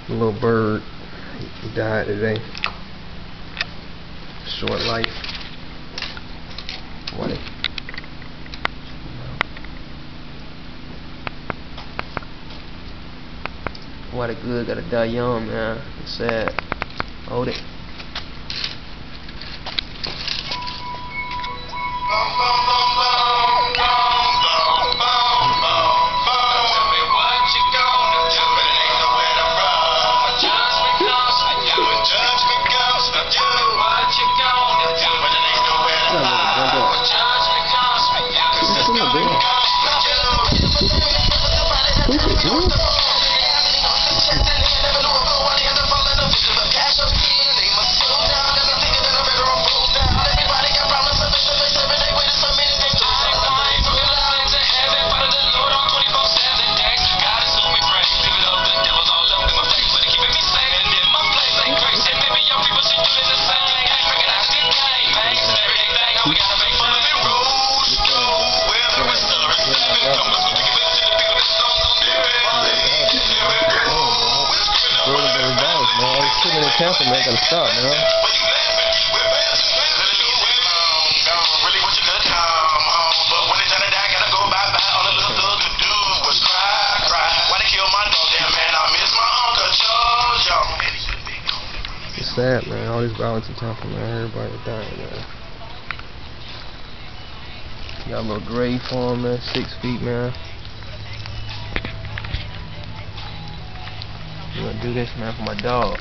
Little bird, he died today. Short life. Why the good gotta die young, man? It's sad. Hold it. In Tampa, man, gotta stop, man. It's sad, man. All this violence in Tampa, man. Everybody dying, man. Got a little grave for him, man. 6 feet, man. I'm gonna do this, man, for my dog.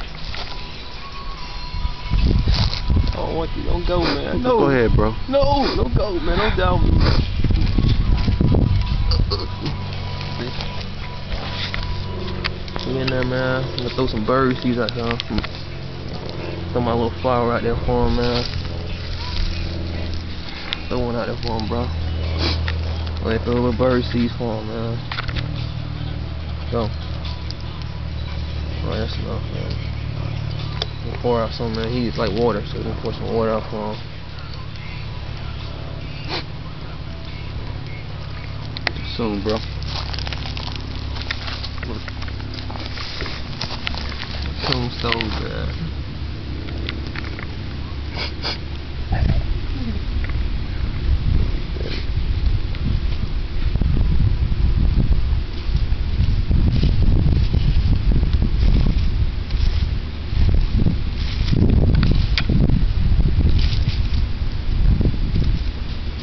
I don't want you. Don't go, man. No. Go ahead, bro. No, don't go, man. Don't doubt me. Me in there, man. I'm gonna throw some bird seeds out there. Throw my little flower out there for him, man. Throw one out there for him, bro. Let throw a little bird seeds for him, man. Go. Alright, that's enough, man. We'll pour out some, man. He's like water, so we'll pour some water out for him. Soon, bro. Tombstone, man.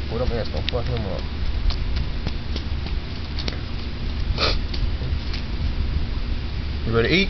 What up, man? It's gonna fuck him up. You ready to eat?